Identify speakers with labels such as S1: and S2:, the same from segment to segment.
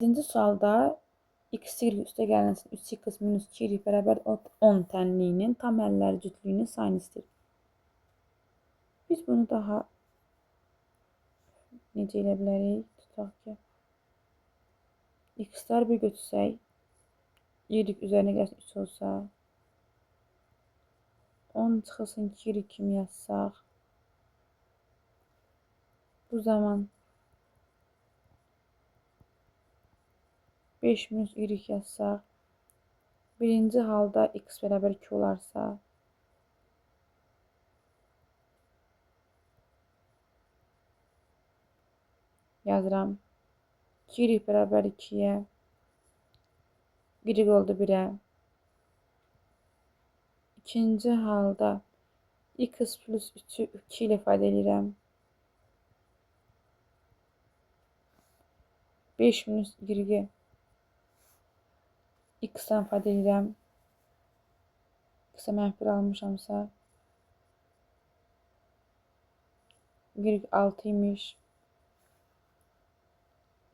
S1: 7-ci sualda x, y üstə gəlinsin 3x minus 2y bərabər 10 tənliyinin tam həlləri cütlüyünün sayını istəyir. Biz bunu daha necə elə bilərik? Tutaq ki, x-lər bir götürsək, y üzərinə gəlsin 3 olsa, 10 çıxılsın 2y kimi yazsaq, bu zaman 5 minus y yazsaq, birinci halda x bərabər 2 olarsa, yazıram. 2y bərabər 2-yə, y oldu 1-ə. İkinci halda x plus 3-ü 2 ilə ifadə edirəm. 5 minus y x-dən ifadə edirəm. X-ə mənfi 1 almışamsa, y 6 imiş.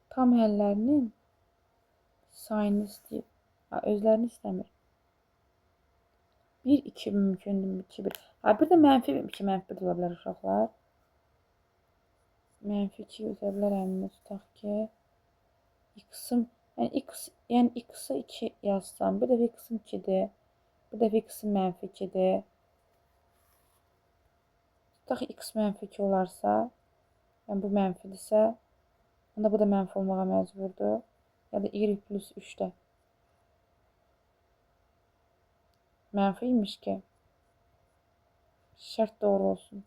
S1: Tam həllərinin sayını istəyir. Özlərini istəmir. 1, 2 mümkündür, 2, 1. Bir də mənfi 2, mənfi 1 ola bilər uşaqlar. Mənfi 2 yoza bilərəm. Tutaq ki, x-ım, yəni x-ı 2 yazsam, bir dəfə x-ım 2-dir, bir dəfə x-ım mənfi 2-dir. Tutaq ki, x mənfi 2 olarsa, yəni bu mənfidirsə, onda bu da mənfi olmağa məcburdur. Ya da y plus 3-də. Mənfi imiş ki, şərt doğru olsun.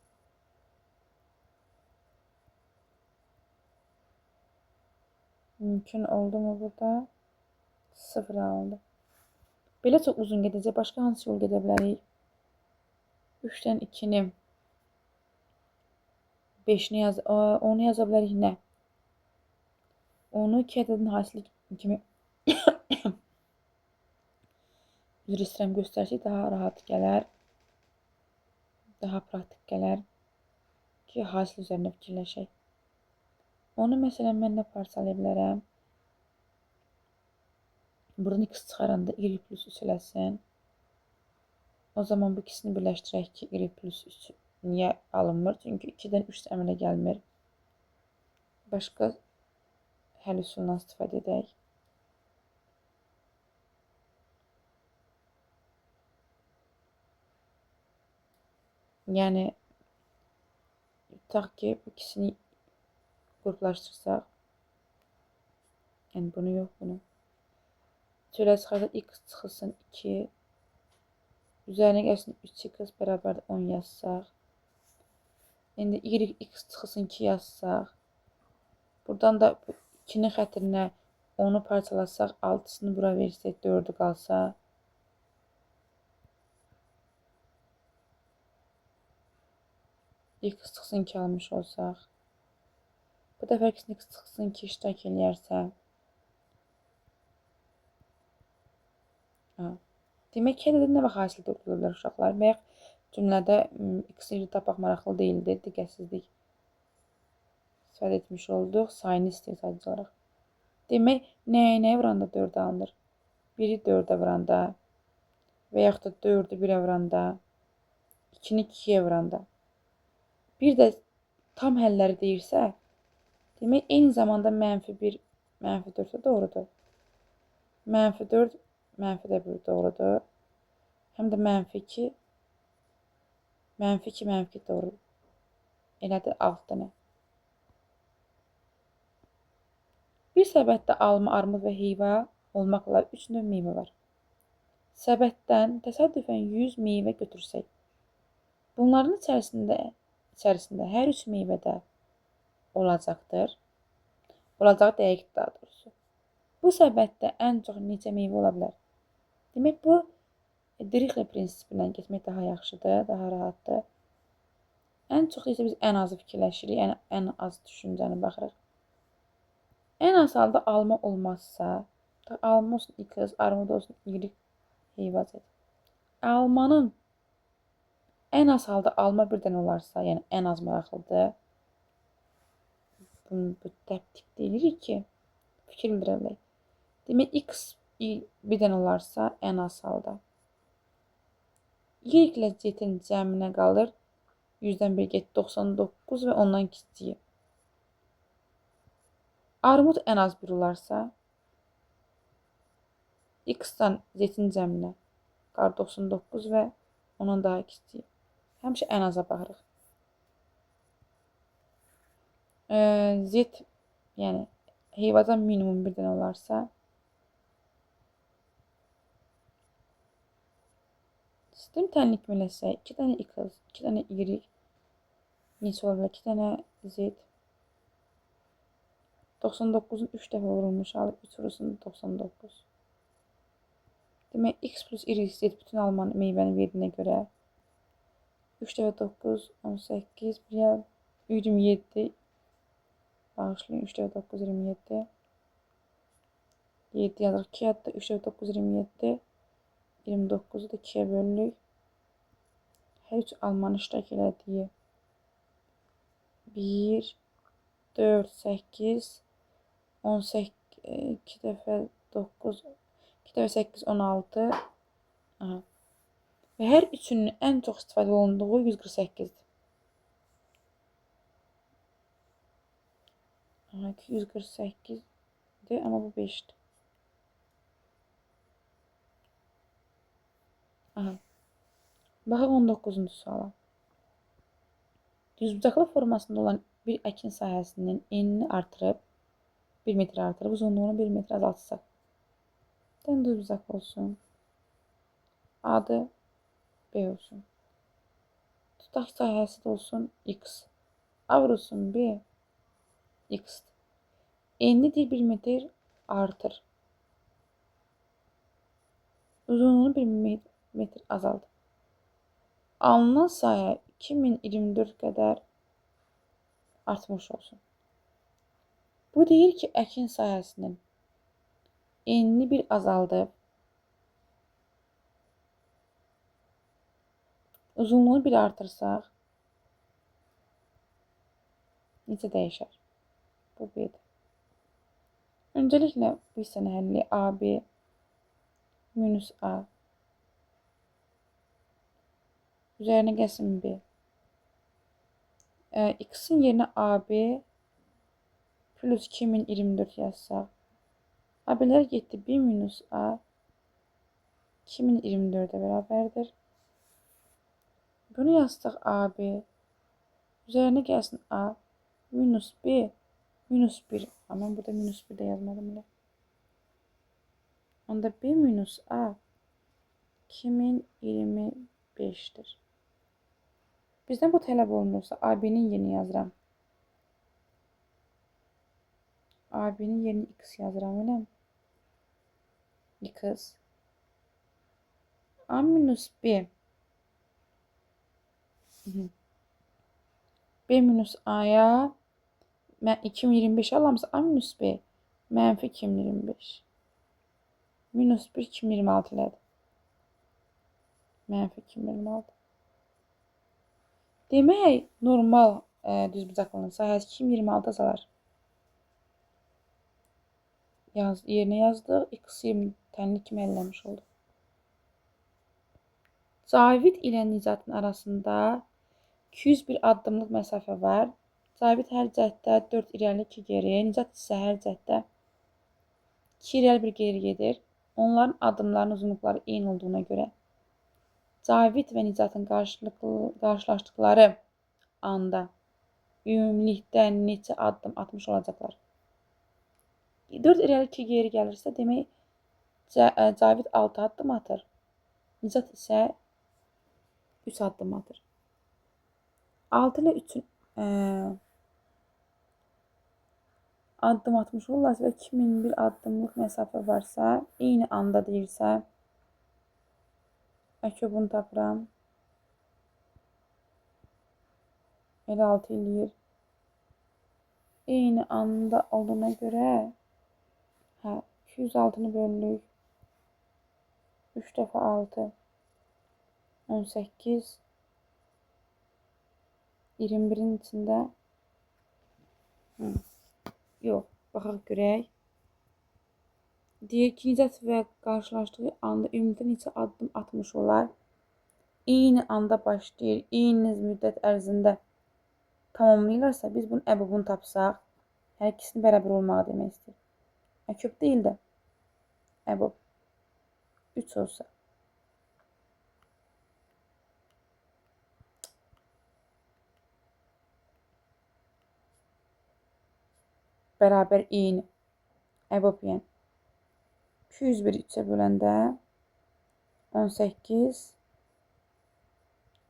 S1: Mümkün oldu mu burada? 0 alındı. Belə çox uzun gedəcək. Başqa hansı yol gedə bilərik? 3-dən 2-ni 5-ni onu yaza bilərik nə? Onu 2 ədədin hasili kimi üzr istəyirəm göstərsək daha rahat gələr. Daha praktik gələr ki, hasil üzərində fikirləşək. Onu məsələn mən nə parçalaya bilərəm? Buradan x çıxaranda y plus 3 eləsin. O zaman bu ikisini birləşdirək ki, y plus 3 niyə alınmır? Çünki 2-dən 3 əmələ gəlmir. Başqa həll üsulundan istifadə edək. Yəni, tutaq ki, bu ikisini qruplaşdırsaq, yəni bunu yox, bunu. Çölə çıxarda x çıxılsın 2, üzərinə gəlsin 3x bərabər 10 yazsaq, indi y x çıxılsın 2 yazsaq, buradan da 2-nin xətrinə 10-u parçalasaq, 6-sını bura versək, 4-ü qalsa, x çıxsın 2 almış olsaq, bu dəfə x çıxsın 2 iştirak eləyərsə, demək ki, nə vaxt hasil toplayırlar bilər uşaqlar? Bayaq cümlədə x-i tapmaq maraqlı deyildi, diqqətsizlik istifadə etmiş olduq, sayını istəyir sadəcə olaraq. Demək, nəyə vuranda 4 alınır? 1-i 4-ə vuranda və yaxud da 4-ü 1-ə vuranda, 2-ni 2-yə vuranda. Bir də tam həlləri deyirsə, demək, eyni zamanda mənfi 1, mənfi 4 də doğrudur. Mənfi 4, mənfi də 1 doğrudur. Həm də mənfi 2, mənfi 2, mənfi 2 doğrudur. Elədir 6 dənə. Bir səbətdə alma, armud və heyva olmaqla 3 növ meyvə var. Səbətdən təsadüfən 100 meyvə götürsək, bunların içərisində hər 3 meyvədə olacaqdır. Olacağı dəqiqdir daha doğrusu. Bu səbətdə ən çox neçə meyvə ola bilər? Demək, bu Dirichlet prinsipindən getmək daha yaxşıdır, daha rahatdır. Ən çox isə biz ən azı fikirləşirik, yəni ən az düşüncəni baxırıq. Ən az halda alma olmazsa, alma olsun x, armud olsun y heyvacıq. Almanın ən az halda alma bir dənə olarsa, yəni ən az maraqlıdır. Bu tip deyirik ki, fikir bildirə bilərik. Demək, x bir dənə olarsa, ən az halda. Y ilə z-in cəminə qalır. 100-dən 1 get 99 və ondan kiçiyi. Armud ən az 1 olarsa, x-dan z-in cəminə qalır 99 və ondan daha kiçiyi. Həmişə ən aza baxırıq. Z, yəni heyvadan minimum bir dənə olarsa, sistem tənlik eləsək, 2 dənə x, 2 dənə y, neçə ola bilər? 2 dənə z, 99-un 3 dəfə vurulmuş alıb, 3 vurulsun 99. Demək, x plus y, z bütün alman meyvəni verdiyinə görə 3 dəfə 9, 18, 27, bağışlayın, 3 dəfə 9, 27, 7 yazırıq, 2 yadda, 3 dəfə 9, 27, 29-u da 2-yə bölürük. Hər üç almanı iştirak elədiyi 1, 4, 8, 18, 2 dəfə 9, 2 dəfə 8, 16. Aha. Və hər üçünün ən çox istifadə olunduğu 148-dir. Aha, 148-dir, amma bu 5-dir. Aha. Baxaq 19-cu suala. Düzbucaqlı formasında olan bir əkin sahəsinin enini artırıb, 1 metr artırıb, uzunluğunu 1 metr azaltsaq. Dən düzbucaq olsun. Adı B olsun. Tutaq sahəsi də olsun X. A vurulsun B, X. Enini 1 metr artır. Uzunluğunu 1 metr azaldır. Alınan sahə 2024 qədər artmış olsun. Bu deyir ki, əkin sahəsinin enini bir azaldıb, uzunluğunu bir artırsaq, necə dəyişər? Bu B'dir. Öncəliklə bu hissənin həlli AB minus A üzərinə gəlsin B. X-in yerinə AB plus 2024 yazsaq, AB-lər getdi, B minus A 2024-ə bərabərdir. Bunu yazsaq AB üzərinə gəlsin A minus B minus 1. Amma burada minus 1 də yazmadım elə. Onda B minus A 2025'dir. Bizdən bu tələb olunursa AB-nin yerini yazıram. AB-nin yerini X yazıram, elə mi? X. A minus B. B minus A'ya mən 2025 alamsa A minus B mənfi 2025. Minus 1 2026 elədi. Mənfi 2026. Demək, normal düzbucaqlının sahəsi 2026 azalar. Yerinə yazdıq. X 20 tənlik kimi əlləmiş oldu. Cavid ilə Nicatın arasında 201 addımlıq məsafə var. Cavid hər cəhətdə 4 irəli 2 geri. Nicat isə hər cəhətdə 2 irəli 1 geri gedir. Onların addımlarının uzunluqları eyni olduğuna görə Cavid və Nicatın qarşılaşdıqları anda ümumilikdə neçə addım atmış olacaqlar? 4 irəli 2 geri gəlirsə, demək Cavid 6 addım atır. Nicat isə 3 addım atır. 6 ilə 3-ün addım atmış olurlarsa və 2001 addımlıq məsafə varsa, eyni anda deyirsə, Əkö bunu tapıram. Elə 6 eləyir. Eyni anda olduğuna görə 206-nı bölürük. 3 dəfə 6 18 21-in içində yox, baxaq görək. Deyir ki, Nicat və qarşılaşdığı anda ümumiyyətlə neçə addım atmış olar? Eyni anda başlayır, eyni müddət ərzində tamamlayırlarsa, biz bunun əbobunu tapsaq, hər ikisinin bərabər olmağı demək istəyir. Köp deyil də, əbob 3 olsa. Bərabər eyni. Əbob yəni. 201 3-ə böləndə 18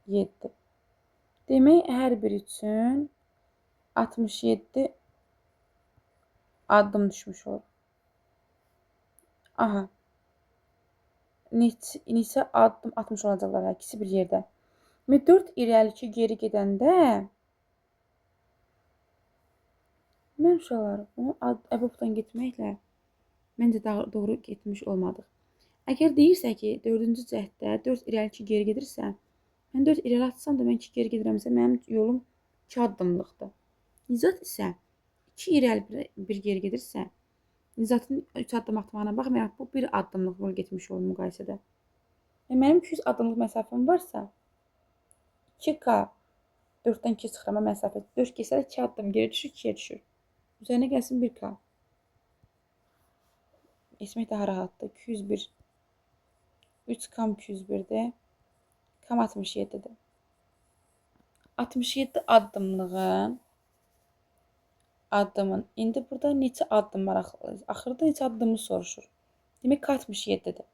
S1: 7. Demək, hər biri üçün 67 addım düşmüş olur. Aha. Neçə addım atmış olacaqlar hər ikisi bir yerdə. 4 irəli geri gedəndə mən uşaqlar bunu əbobdan getməklə məncə doğru getmiş olmadıq. Əgər deyirsə ki, 4-cü cəhddə 4 irəli geri gedirsə, mən 4 irəli atsam da mən 2 geri gedirəmsə, mənim yolum 2 addımlıqdır. Nicat isə 2 irəli 1 geri gedirsə, Nicatın 3 addım atmağına baxmayaraq bu 1 addımlıq yol getmiş olur müqayisədə. Mənim 200 addımlıq məsafəm varsa, 2K 4-dən 2 çıxırama məsafə 4 keçsə 2 addım geri düşür, 2-yə düşür. Üzərinə gəlsin 1K. Etmək daha rahatdır. 201. 3 kam 201'dir. Kam 67'dir. 67 addımın indi burada neçə addım var axırda neçə addımı soruşur. Demək 67'dir.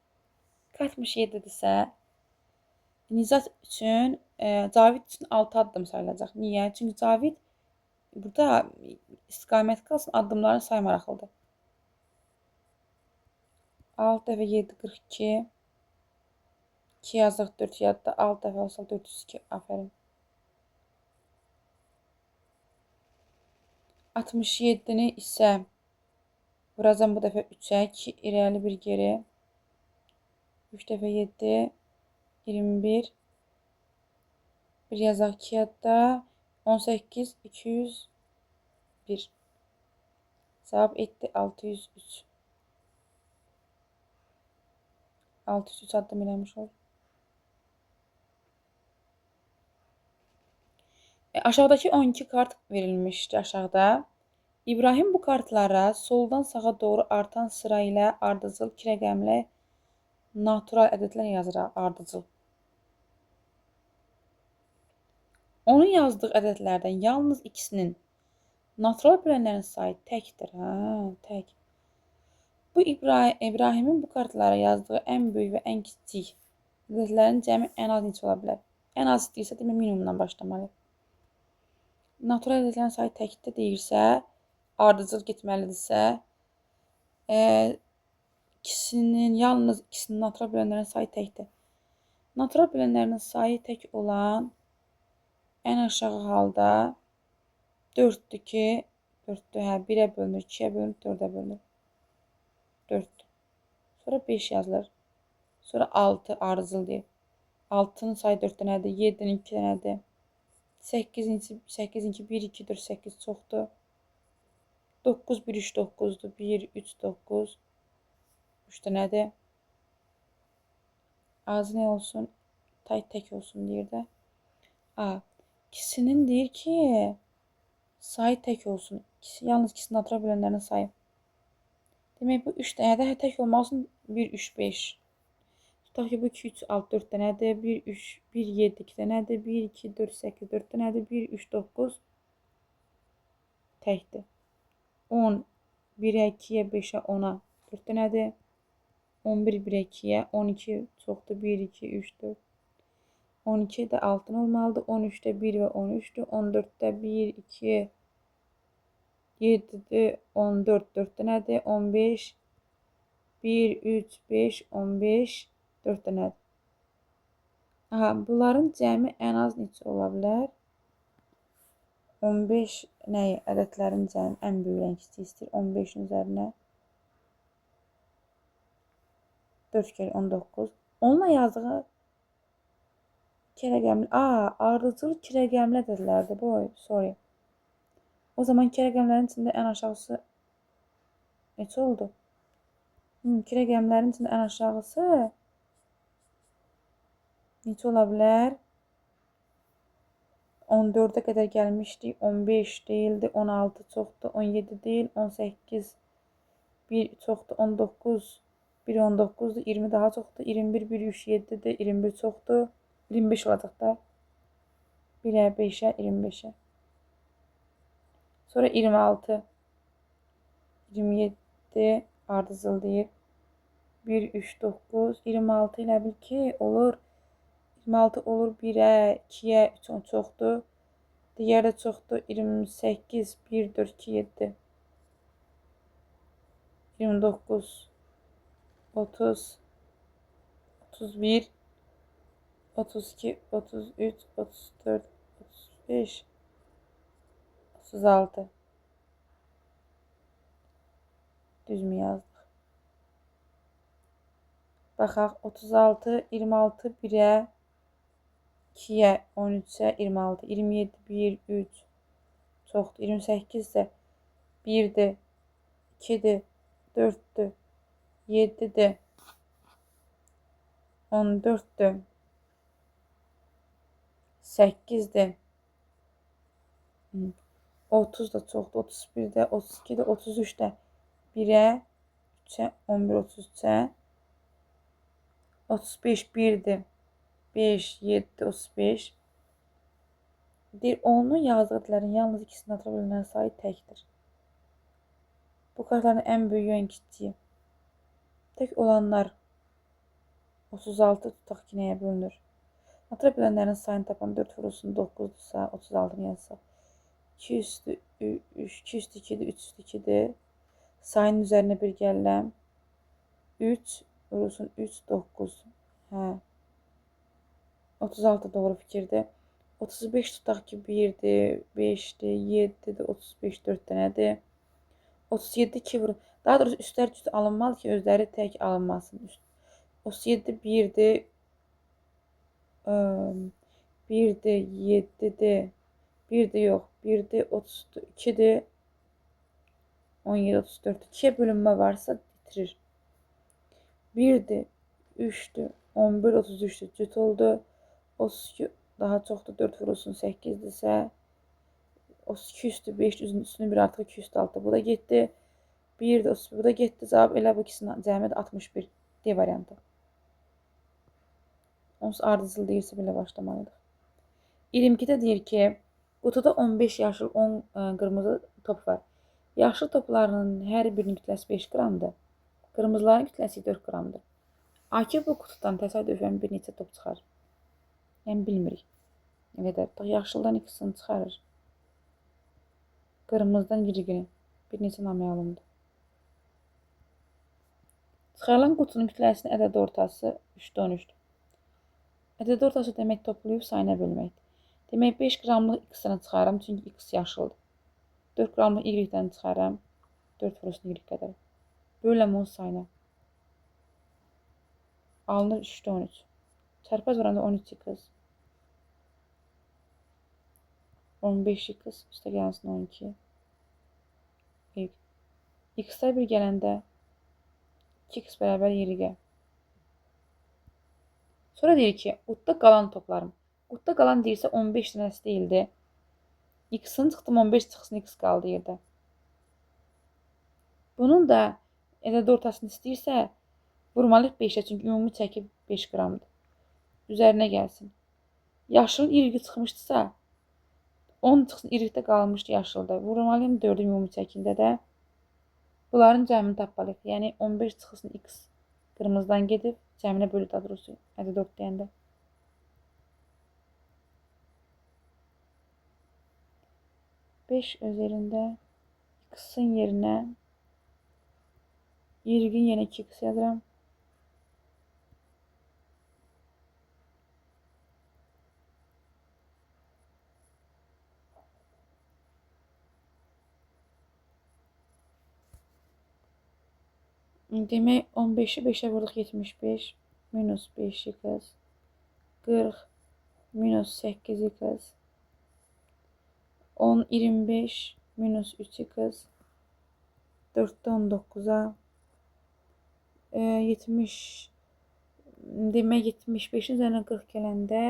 S1: 67'dirsə Nicat üçün, Cavid üçün 6 addım sayılacaq. Niyə? Çünki Cavid burada istiqamət qalsın, addımlarını saymaraqlıdır. 6 dəfə 7 42. 2 yazıq 4 yadda. 6 dəfə olsa 402. Aferin. 67'ni isə vuracam bu dəfə 3'ə. 2 irəli 1 geri. 3 dəfə 7 21. 1 yazaq 2 yadda. 18 201. Cavab etdi 603. 603 addım eləmiş olur. Aşağıdakı 12 kart verilmişdi aşağıda. İbrahim bu kartlara soldan sağa doğru artan sıra ilə ardıcıl, iki rəqəmli natural ədədlər yazır ardıcıl. Onun yazdığı ədədlərdən yalnız ikisinin natural bölənlərin sayı təkdir. Tək. Bu İbrahimin bu kartlara yazdığı ən böyük və ən kiçik ədədlərin cəmi ən az neçə ola bilər? Ən az istəyirsə demək minimumdan başlamalı. Natural ədədlərin sayı təkdir deyirsə, ardıcıl getməlidirsə, yalnız ikisinin natural bölənlərin sayı təkdir. Natural bölənlərin sayı tək olan ən aşağı halda 4'dür ki, 4'dür, 1'ə bölünür, 2'yə bölünür, 4'ə bölünür. 4'dür. Sonra 5 yazılır. Sonra 6 ardıcıl deyir. 6'nın sayı 4 dənədir, 7'nin 2 dənədir. 8'inki 1, 2, 4, 8 çoxdur. 9, 1, 3, 9'dur. 1, 3, 9. 3 dənədir. Az nə olsun? Tək olsun deyir də. İkisinin deyir ki, sayı tək olsun. Yalnız ikisinin natural bölənlərinin sayı. Demək bu 3 dənədə tək olmaq üçün 1, 3, 5. Tutaq ki, bu 2, 3, 6, 4 dənədir. 1, 3, 1, 7, 2 dənədir. 1, 2, 4, 8, 4 dənədir. 1, 3, 9 təkdir. 10, 1'ə, 2'yə, 5'ə, 10'a 4 dənədir. 11, 1'ə, 2'yə, 12 çoxdur. 1, 2, 3, 4. 12 də 6'ın olmalıdır. 13'də 1 və 13'dür. 14'də 1, 2, 7'dir. 14, 4 dənədir. 15, 1, 3, 5, 15, 4 dənədir. Bunların cəmi ən az neçə ola bilər? 15 nəyi? Ədədlərin cəmi ən böyük ən kiçik istəyir. 15'in üzərinə 4 kere 19. Onunla yazdığı 2 rəqəmli. Ardıcıl 2 rəqəmli ədədlərdir. Sorry. O zaman 2 rəqəmlərin içində ən aşağısı neçə oldu? İki rəqəmlərin içində ən aşağısı neçə ola bilər? 14'e kadar gelmiştik. 15 değildi. 16 çoktu. 17 değil. 18 1 çoktu. 19 1 19'du. 20 daha çoktu. 21 1 3 7'di. 21 çoktu. 25 olacak da. 1'e 5'e 25'e. Sonra 26 27 ardıcıldayıb. 1 3 9 26 ilə bil ki olur. 26 olur 1'e 2'ye 3 çoktu. Diğer de çoktu. 28 1 4 2 7 29 30 31 32 33 34 35 36 düz mü yazdık? Baxaq 36 26 1'e 2'ye 13'e 26 27 1 3 çoxdur. 28 isə 1'dir 2'dir 4'dür 7'dir 14'dür 8'dir 30 da çoxdur. 31'də 32'də 33'də 1'e 3'e 11 33'e 35 1'dir 5 7 35 deyir 10'un yazdıqların yalnız ikisini atıra bilinən sayı təkdir. Bu kartların en büyüğü en kiçiği. Tek olanlar 36 tutaq ki nəyə bölünür? Atıra bilənlərin sayını tapan 4 vurulsun 9'dursa 36'nı yazsaq. 2 üstü 3, 2 üstü 2'dir, 3 üstü 2'dir. Sayının üzerine bir gələm. 3 vurulsun 3 9. Hə. 36 doğru fikirdir. 35 tutaq ki 1'dir, 5'dir, 7'dir, 35 4 dənədir. 37 2 vurur. Daha doğrusu üstlər cüt alınmalı ki özləri tək alınmasın. 37 1'dir. 1'dir, 7'dir. 1'dir yox. 1'dir, 32'dir. 17 34. 2'ye bölünmə varsa bitirir. 1'dir, 3'dür. 11 33'dür. Cüt oldu. 32 daha çoxdur. 4 vurulsun 8'dirsə 32 üstü 5 üstünü bir artıq 2 üstü 6. Bu da getdi. 1 də 31 bu da getdi. Cavab elə bu ikisinin cəmi 61. D variantı. Onsuz ardıcıl deyirsə belə başlamalıyıq. 22'də deyir ki, qutuda 15 yaşıl 10 qırmızı top var. Yaşıl topların hər birinin kütləsi 5 qramdır. Qırmızıların kütləsi 4 qramdır. Akif bu qutudan təsadüfən bir neçə top çıxar. Yəni bilmirik. Nə qədər? Yaşıldan ikisini çıxarır. Qırmızıdan yirgini. Bir neçə naməlumdur. Çıxarılan qutunun kütləsinin ədəd ortası 3'də 13'dür. Ədəd ortası demək toplayıb sayına bölməkdir. Demək 5 qramlıq x-ni çıxarım çünki x yaşıldır. 4 qramlıq y-dən çıxarım. 4 vurulsun y qədər. Böləm onun sayına. Alınır 3'də 13. Çarpaz vuranda 13 x. 15 x üstə gəlsin 12. X-lər bir gələndə 2x bərabər y. Sonra deyir ki, qutda qalan toplarım. Qutda qalan deyirsə 15 dənəsi deyildi. X-ın çıxdım 15 çıxsın x qaldı yerdə. Bunun da ədəd ortasını istəyirsə vurmalıyıq 5'ə çünki ümumi çəki 5 qramdır. Üzərinə gəlsin. Yaşılın irqi çıxmışdısa 10 çıxsın irqdə qalmışdı yaşılda. Vurmalıyım 4'ün ümumi çəkində də. Bunların cəmini tapmalıyıq. Yəni 15 çıxsın x qırmızıdan gedib cəminə bölü dadrusu ədəd ortlayanda. Beş üzərində x'ın yerinə irqin yenə 2x yazıram. Demək 15'i 5'ə vurduq 75 minus 5x 40 minus 8x 10 25 minus 3x 4'də 19'a 70 demək 75-in üzərinə 40 gələndə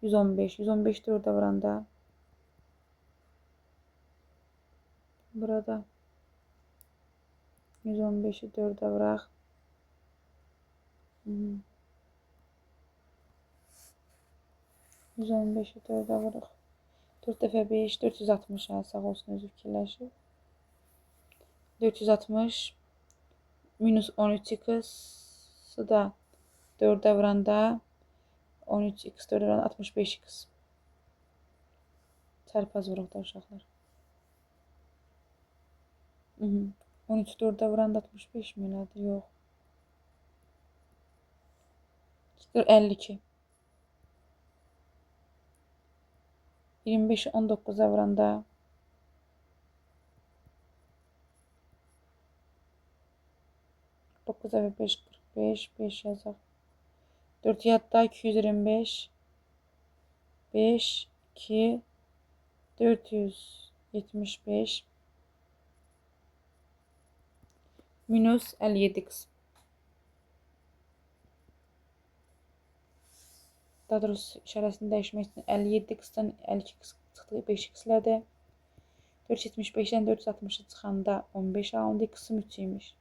S1: 115. 115 4-ə vuranda burada 115-i 4-ə vuraq. 115-i 4-ə vuruq. 4 dəfə 5, 460 sağ olsun özü fikirləşib. 460 minus 13x-ı da 4-ə vuranda 13x 4-ə vuranda 65x. Çarpaz vuruq da uşaqlar. 13 4-ə vuranda 65 mi elədi? Yox. 52. 25-i 19-a vuranda 9 və 5 45 5 yazaq. 4 yadda 225 5 2 475 minus 57x. Daha doğrusu işarəsini dəyişmək üçün 57x-dən 52x çıxdı 5x-lədir. 475-dən 460-ı çıxanda 15 alındı. X-ım 3 imiş.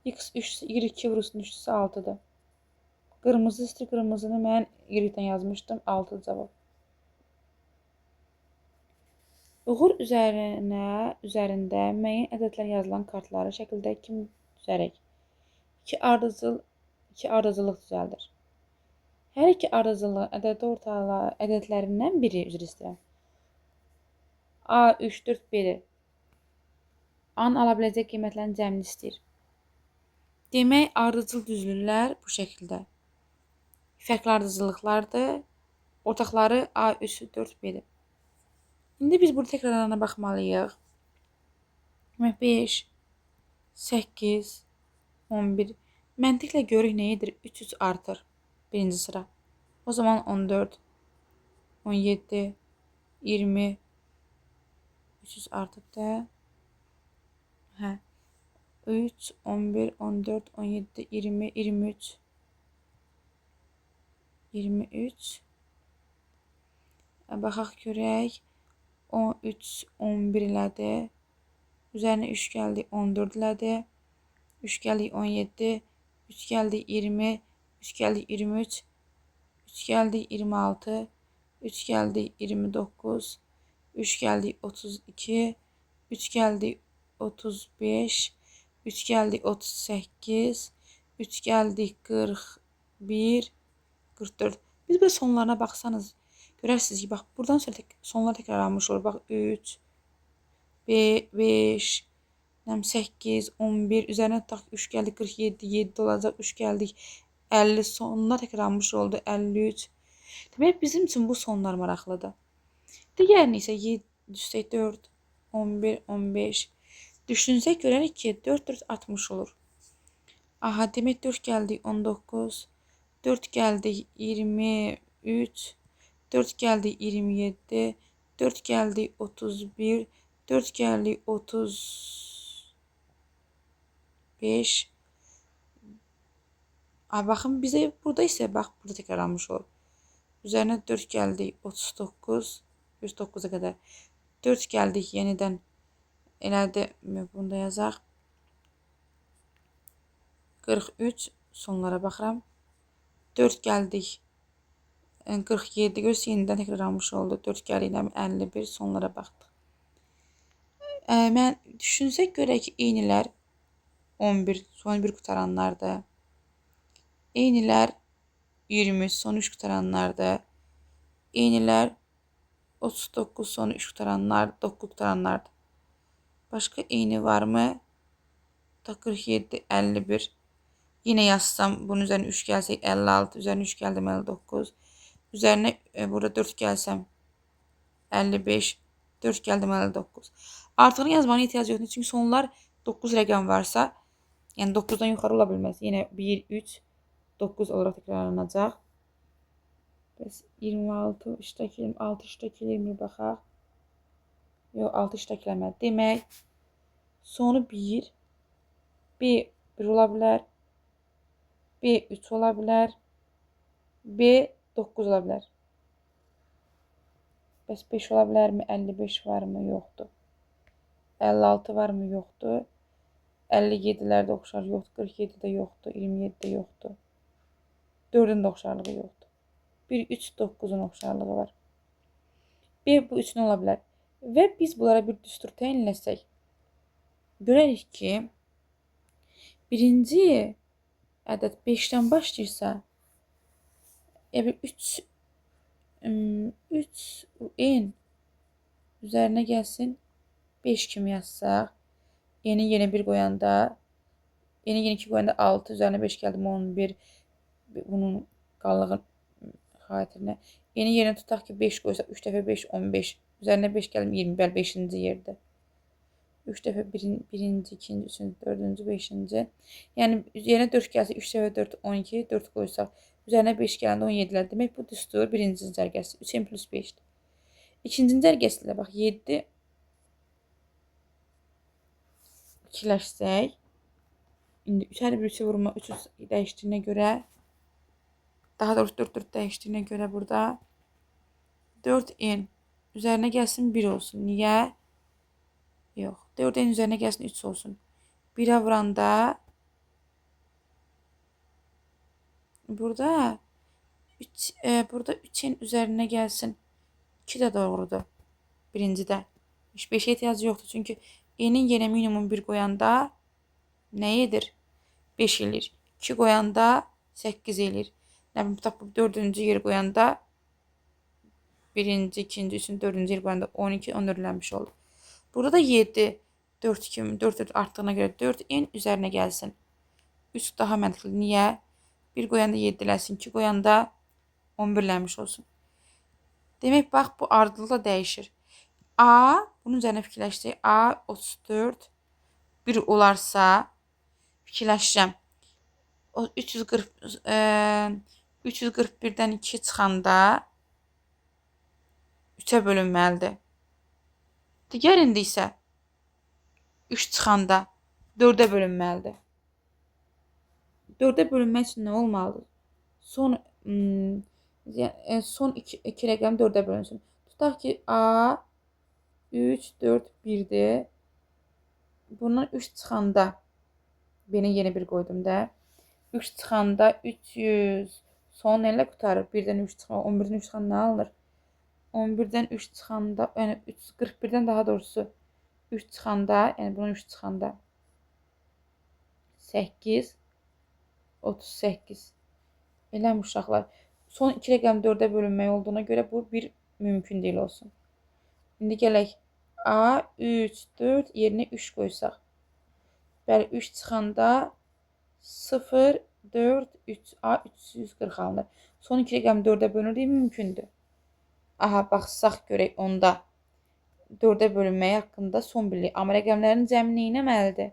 S1: X 3 2 vurulsun 3-sə 6-dır. Qırmızı istəyir, qırmızını mən Y-dən yazmışdım. 6 cavab. Uğur üzərində müəyyən ədədlər yazılan kartları şəkildə kim düzərək? 2 ardıcıllıq düzəldir. Hər iki ardıcıllığın ədədi ortalağı ədədlərindən biri üzr istəyirəm. A 3 4 1-dir. A-nın ala biləcək qiymətlərin cəmini istəyir. Demək, ardıcıl düzlüklər bu şəkildə. Fərqli ardıcıllıqlardır. Ortaqları A 3 4 1-dir. İndi biz burada təkrarlarına baxmalıyıq. 5 8 11. Məntiqlə görürük nə edir? 3 artır. Birinci sıra. O zaman 14, 17, 20, 300 artıb da. 3, 11, 14, 17, 20, 23, 23. Baxaq görək. 13, 11 elədi. Üzərinə 3 gəldi, 14 elədi. 3 gəldi, 17, 3 gəldi, 20, 3 gəldi 23, 3 gəldi 26, 3 gəldi 29, 3 gəldi 32, 3 gəldi 35, 3 gəldi 38, 3 gəldi 41, 44. Biz bu sonlarına baxsanız görərsiniz ki, bax buradan sonra sonlar təkrarlanmış olur. Bax 3, 5, 8, 11, üzərinə tutaq 3 gəldi 47, 7 olacaq, 3 gəldik 50 sonuna təkrarlanmış oldu 53. Demək bizim üçün bu sonlar maraqlıdır. Digərini isə 7, 4, 11, 15. Düşünsək görərik ki 4 4 60 olur. Aha, demək 4 gəldi 19, 4 gəldi 23, 4 gəldi 27, 4 gəldi 31, 4 gəldi 35. Baxın, bizə burada isə bax, burada təkrarlanmış olur. Üzərinə 4 gəldi 39, 109-a qədər. 4 gəldik yenidən elədi, bunu da yazaq. 43, sonlara baxıram. 4 gəldik 47, görürsünüz yenidən təkrarlanmış oldu. 4 gəldik 51, sonlara baxdıq. Mən düşünsək görək ki, eynilər 11, son 1 qutaranlardır. Eynilər 20, son 3 qutaranlardır. Eynilər 39, son 3 qutaranlar, 9 qutaranlardır. Başqa eyni varmı? 47, 51. Yenə yazsam, bunun üzərinə 3 gəlsək 56, üzərinə 3 gəldim 59. Üzərinə burada 4 gəlsəm 55, 4 gəldim 59. Artığını yazmanın ehtiyac yoxdur. Çünki sonlar 9 rəqəm varsa, yəni 9-dan yuxarı ola bilməz. Yenə 1, 3, 9 olaraq təkrarlanacaq. Bəs 26 işdəki 26 işdəki 20 baxaq. Yox, 6 işdəki eləmədi. Demək, sonu 1, 1 ola bilər. B 3 ola bilər. B 9 ola bilər. Bəs 5 ola bilərmi? 55 varmı? Yoxdur. 56 varmı? Yoxdur. 57'lər də oxşar yoxdur. 47 də yoxdur. 27 də yoxdur. 4'ün də oxşarlığı yoxdur. 1, 3, 9'un oxşarlığı var. B bu 3 ola bilər. Və biz bunlara bir düstur təyin etsək, görərik ki, birinci ədəd 5'dən başlayırsa, 3 n üzərinə gəlsin 5 kimi yazsaq, yeni 1 qoyanda, yeni 2 qoyanda 6, üzərinə 5 gəldi 11, bunun qallığı xatirinə. Yeni tutaq ki 5 qoysaq, 3 dəfə 5 15, üzərinə 5 gəldim 20, bəli 5-ci yerdə. 3 dəfə 1-ci, 2-ci, 3-cü, 4-cü, 5-ci. Yəni yerinə 4 gəlsə 3 dəfə 4 12, 4 qoysaq, üzərinə 5 gələndə 17'lər. Demək bu düstur birinci cərgəsi 3n plus 5'dir. İkinci cərgəsi ilə bax 7 ikiləşsək, indi hər bir 3'ə vurma 3 dəyişdiyinə görə, daha doğrusu 4 dəyişdiyinə görə burada 4n üzərinə gəlsin 1 olsun. Niyə? Yox. 4n üzərinə gəlsin 3 olsun. 1'ə vuranda burada 3n üzərinə gəlsin 2 də doğrudur. Birincidə. 5'e ehtiyacı yoxdur. Çünki n'in yenə minimum 1 qoyanda nə edir? 5 eləyir. 2 qoyanda 8 eləyir. Nə bilim, tutaq bu 4-cü yer qoyanda 1-ci, 2-ci, 3-cü, 4-cü yer qoyanda 12, 14 eləmiş olur. Burada da 7, 4 kimi, 4 artdığına görə 4n üzərinə gəlsin. 3 daha məntiqli. Niyə? 1 qoyanda 7 eləsin, 2 qoyanda 11 eləmiş olsun. Demək, bax, bu ardıcıllıqla dəyişir. A, bunun üzərinə fikirləşsək, A 34, 1 olarsa, fikirləşirəm. 341'dən 2 çıxanda 3'ə bölünməlidir. Digərində isə 3 çıxanda 4'ə bölünməlidir. 4'ə bölünmək üçün nə olmalıdır? Son 2 rəqəm 4'ə bölünsün. Tutaq ki, A 3, 4, 1'dir. Bundan 3 çıxanda, B-ni yeni 1 qoydum da. 3 çıxanda 300, son nə ilə qutarır? 1'dən 3 çıxanda, 11'dən 3 çıxanda nə alınır? 11'dən 3 çıxanda, yəni 41'dən daha doğrusu 3 çıxanda, yəni bunun 3 çıxanda 8, 38. Eləm uşaqlar. Son 2 rəqəm 4'ə bölünmək olduğuna görə bu bir mümkün deyil olsun. İndi gələk A 3, 4 yerinə 3 qoysaq. Bəli, 3 çıxanda 0, 4, 3, A 340 alınır. Son 2 rəqəm 4'ə bölünür, mümkündür. Aha, baxsaq görək onda 4'ə bölünməyi haqqında son bilik. Amma rəqəmlərin cəmi nə etməlidir?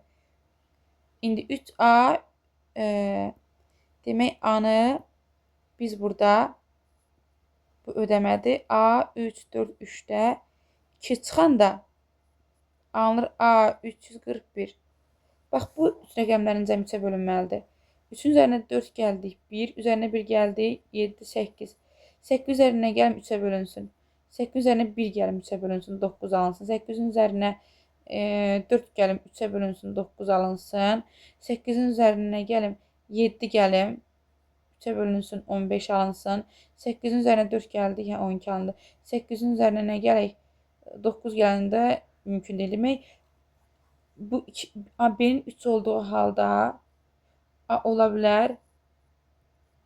S1: İndi 3A demək A-nı biz burada bu ödəmədir. A 3, 4, 3'də 2 çıxanda alınır A 341. Bax, bu rəqəmlərin cəmi 3'ə bölünməlidir. 3'ün üzərinə 4 gəldik, 1, üzərinə 1 gəldik, 7, 8. 8 üzərinə gəlim 3'ə bölünsün. 8 üzərinə 1 gəlim 3'ə bölünsün, 9 alınsın. 8'in üzərinə 4 gəlim 3'ə bölünsün, 9 alınsın. 8'in üzərinə gəlim 7 gəlim 3'ə bölünsün, 15 alınsın. 8'in üzərinə 4 gəldik, 12 alındı. 8'in üzərinə nə gələk? 9 gələndə mümkün deyil. Demək, bu B-nin 3 olduğu halda A ola bilər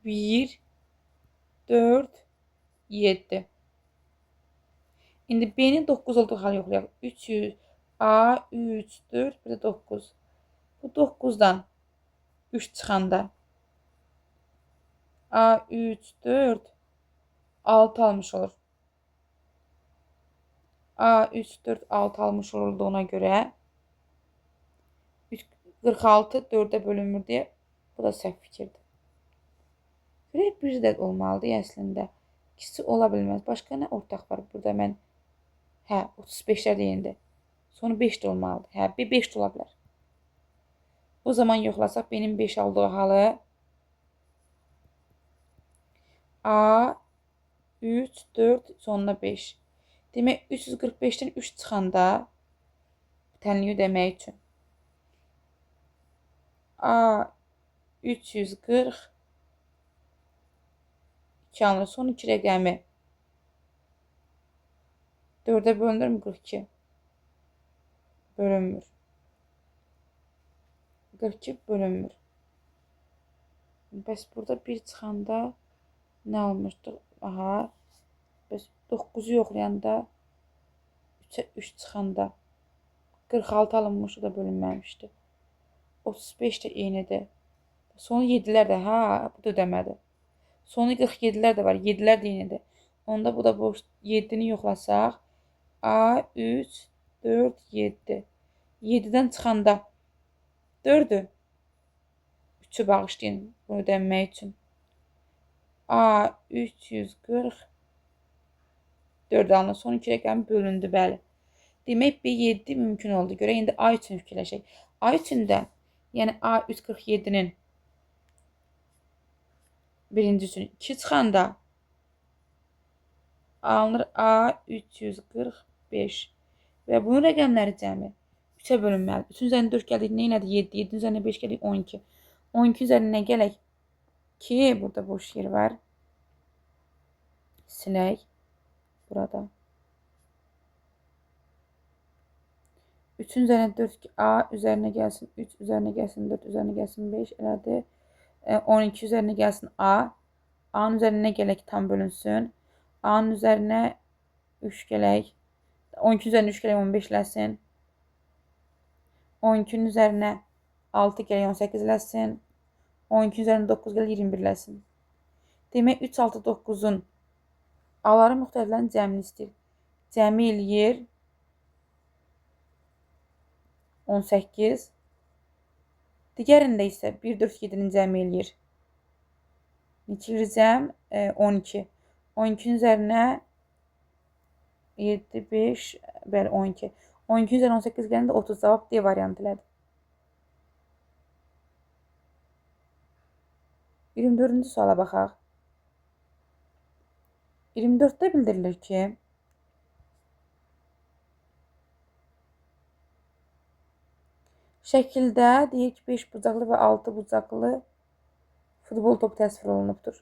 S1: 1, 4, 7. İndi B-nin 9 olduğu hal yoxlayaq. 300, A 3, 4, bir də 9. Bu 9'dan 3 çıxanda A 3, 4, 6 almış olur. A 3, 4, 6 almış olduğuna görə 46 4'ə bölünmür deyə bu da səhv fikirdir. Görək, bir də olmalıdır əslində. İkisi ola bilməz. Başqa nə ortaq var burada mən? Hə, 35'lər deyildi. Sonu 5 də olmalıdır. Hə, 5 də ola bilər. O zaman yoxlasaq benim 5 aldığı halı A 3, 4, sonuna 5. Demək 345-dən 3 çıxanda tənliyi ödəmək üçün A 340 2 alınır. Son 2 rəqəmi 4-ə bölünürmü? 42. Bölünmür. 42 bölünmür. Bəs burada 1 çıxanda nə almışdıq? Aha. Bəs 9-u yoxlayanda 3-ə 3 çıxanda 46 alınmış, o da bölünməmişdi. 35 də eynidir. Sonu 7-lər də, ha, bu da ödəmədi. Sonu 47-lər də var, 7-lər də eynidir. Onda bu da boş. 7-ni yoxlasaq A 3, 4, 7. 7-dən çıxanda 4-ü 3-ü bağışlayın bunu ödənmək üçün. A 340 4 alınır. Son 2 rəqəmi bölündü, bəli. Demək B7 mümkün oldu. Görə indi A üçün fikirləşək. A üçün də, yəni A 347-nin birinci üçün 2 çıxanda alınır A 345 və bunun rəqəmləri cəmi 3-ə bölünməli. 3-ün üzərinə 4 gəldik, nə elədik? 7, 7-nin üzərinə 5 gəldik, 12. 12 üzərinə gələk ki, burada boş yer var. Silək. Burada. 3-ün üzərinə 4, A üzərinə gəlsin, 3 üzərinə gəlsin, 4 üzərinə gəlsin, 5 elədi. 12 üzərinə gəlsin A. A-nın üzərinə gələk tam bölünsün. A-nın üzərinə 3 gələk. 12 üzərinə 3 gələk 15 eləsin. 12-nin üzərinə 6 gələk 18 eləsin. 12 üzərinə 9 gələk 21 eləsin. Demək 3, 6, 9-un A'ların müxtəliflərinin cəmini istəyir. Cəmi eləyir 18. Digərində isə 1, 4, 7-nin cəmi eləyir. Neçə cəm? 12. 12-nin üzərinə 7, 5, bəli 12. 12-nin üzərinə 18 gələndə 30. Cavab D variantı elədir. 24-cü suala baxaq. 24-də bildirilir ki, şəkildə deyir ki, 5 bucaqlı və 6 bucaqlı futbol topu təsvir olunubdur.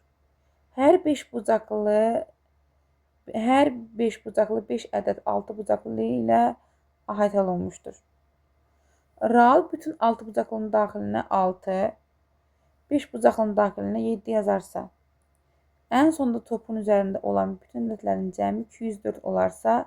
S1: Hər 5 bucaqlı 5 ədəd 6 bucaqlı ilə əhatə olunmuşdur. Real bütün 6 bucaqlının daxilinə 6, 5 bucaqlının daxilinə 7 yazarsa, ən sonda topun üzərində olan bütün ədədlərin cəmi 204 olarsa,